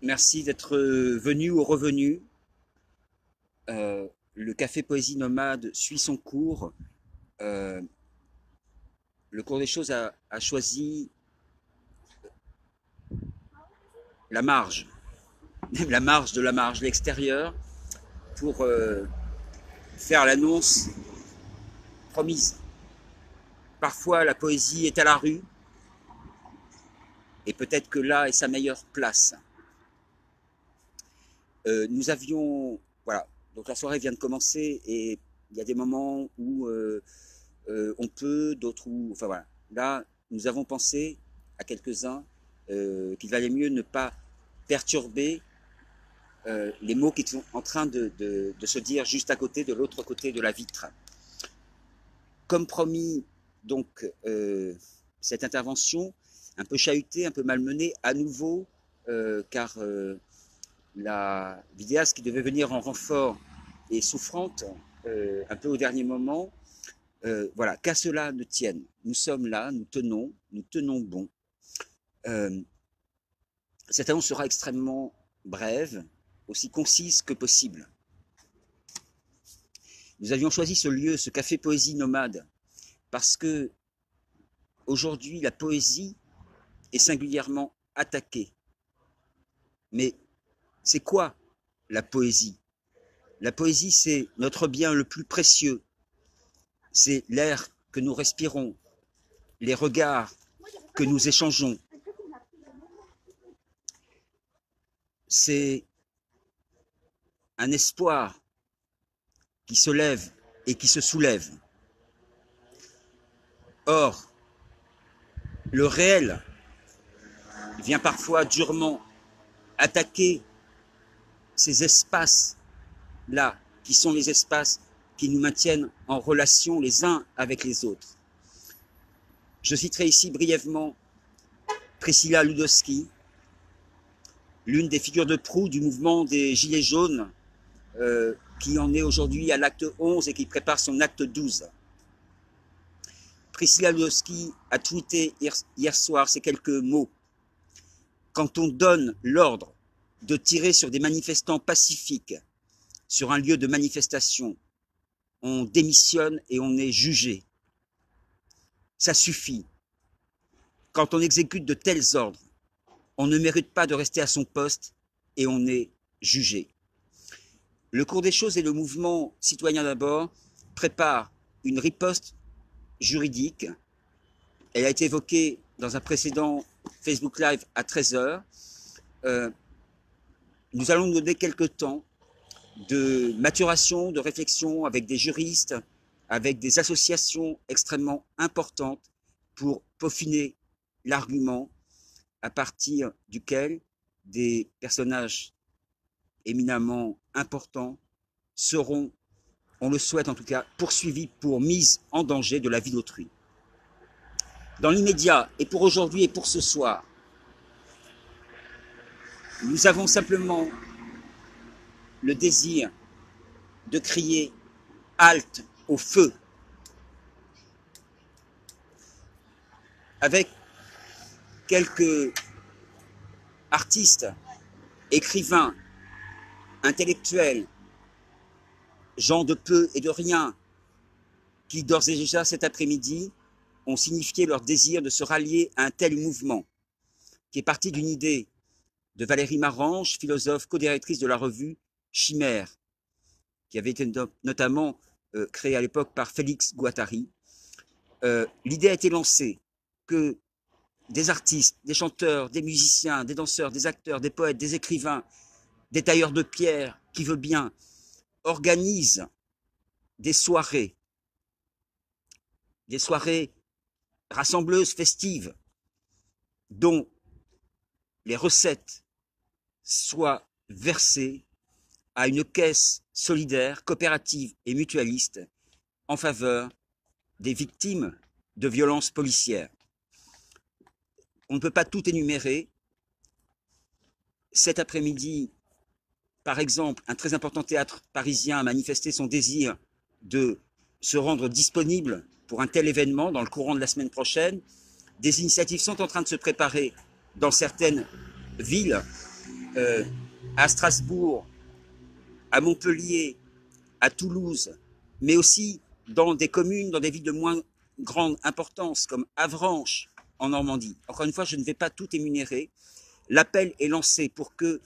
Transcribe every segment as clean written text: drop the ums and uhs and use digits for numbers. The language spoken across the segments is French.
Merci d'être venu ou revenu. Le Café Poésie Nomade suit son cours. Euh, le cours des choses a choisi la marge, la marge de la marge, l'extérieur, pour faire l'annonce promise. Parfois, la poésie est à la rue, et peut-être que là est sa meilleure place. Nous avions, voilà, donc la soirée vient de commencer, et il y a des moments où on peut, d'autres où, enfin voilà. Là, nous avons pensé à quelques-uns qu'il valait mieux ne pas perturber les mots qui sont en train de se dire juste à côté, de l'autre côté de la vitre. Comme promis, donc, cette intervention, un peu chahutée, un peu malmenée, à nouveau, car la vidéaste qui devait venir en renfort est souffrante, un peu au dernier moment. Voilà, qu'à cela ne tienne. Nous sommes là, nous tenons bon. Euh, cette annonce sera extrêmement brève, aussi concise que possible. Nous avions choisi ce lieu, ce café poésie nomade, parce que aujourd'hui la poésie est singulièrement attaquée. Mais c'est quoi la poésie? La poésie, c'est notre bien le plus précieux. C'est l'air que nous respirons, les regards que nous échangeons. C'est un espoir qui se lève et qui se soulève. Or, le réel vient parfois durement attaquer ces espaces-là, qui sont les espaces qui nous maintiennent en relation les uns avec les autres. Je citerai ici brièvement Priscilla Ludowski, l'une des figures de proue du mouvement des Gilets jaunes, qui en est aujourd'hui à l'acte 11 et qui prépare son acte 12. Priscilla Ludowski a tweeté hier soir ces quelques mots. Quand on donne l'ordre de tirer sur des manifestants pacifiques sur un lieu de manifestation, on démissionne et on est jugé. Ça suffit. Quand on exécute de tels ordres, on ne mérite pas de rester à son poste et on est jugé. Le cours des choses et le mouvement Citoyen d'abord prépare une riposte juridique. Elle a été évoquée dans un précédent Facebook Live à 13h. Nous allons nous donner quelques temps de maturation, de réflexion avec des juristes, avec des associations extrêmement importantes pour peaufiner l'argument à partir duquel des personnages éminemment importants seront, on le souhaite en tout cas, poursuivis pour mise en danger de la vie d'autrui. Dans l'immédiat, et pour aujourd'hui et pour ce soir, nous avons simplement le désir de crier halte au feu, avec quelques artistes, écrivains, intellectuels, gens de peu et de rien, qui d'ores et déjà cet après-midi ont signifié leur désir de se rallier à un tel mouvement, qui est parti d'une idée de Valérie Marange, philosophe, co-directrice de la revue Chimère, qui avait été notamment créée à l'époque par Félix Guattari. L'idée a été lancée que des artistes, des chanteurs, des musiciens, des danseurs, des acteurs, des poètes, des écrivains, des tailleurs de pierre, qui veut bien, organisent des soirées rassembleuses, festives, dont les recettes soient versées à une caisse solidaire, coopérative et mutualiste en faveur des victimes de violences policières. On ne peut pas tout énumérer. Cet après-midi, par exemple, un très important théâtre parisien a manifesté son désir de se rendre disponible pour un tel événement dans le courant de la semaine prochaine. Des initiatives sont en train de se préparer dans certaines villes euh, à Strasbourg, à Montpellier, à Toulouse, mais aussi dans des communes, dans des villes de moins grande importance, comme Avranches en Normandie. Encore une fois, je ne vais pas tout énumérer. L'appel est lancé pour que,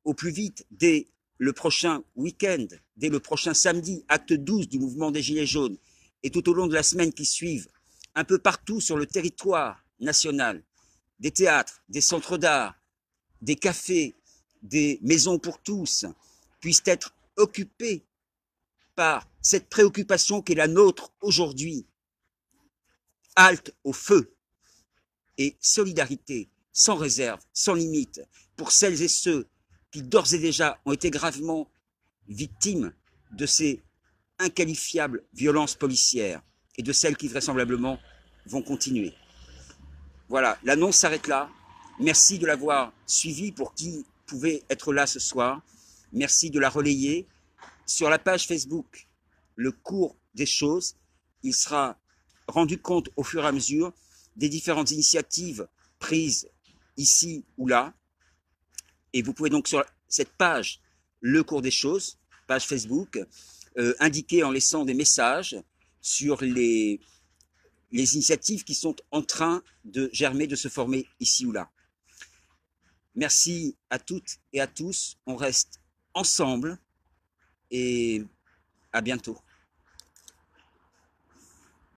au plus vite, dès le prochain week-end, dès le prochain samedi, acte 12 du mouvement des Gilets jaunes, et tout au long de la semaine qui suivent, un peu partout sur le territoire national, des théâtres, des centres d'art, des cafés, des maisons pour tous, puissent être occupés par cette préoccupation qui est la nôtre aujourd'hui. Halte au feu et solidarité sans réserve, sans limite, pour celles et ceux qui d'ores et déjà ont été gravement victimes de ces inqualifiables violences policières et de celles qui vraisemblablement vont continuer. Voilà, l'annonce s'arrête là. Merci de l'avoir suivi pour qui pouvait être là ce soir. Merci de la relayer. Sur la page Facebook, le cours des choses, il sera rendu compte au fur et à mesure des différentes initiatives prises ici ou là. Et vous pouvez donc sur cette page, le cours des choses, page Facebook, indiquer en laissant des messages sur les initiatives qui sont en train de germer, de se former ici ou là. Merci à toutes et à tous. On reste ensemble et à bientôt.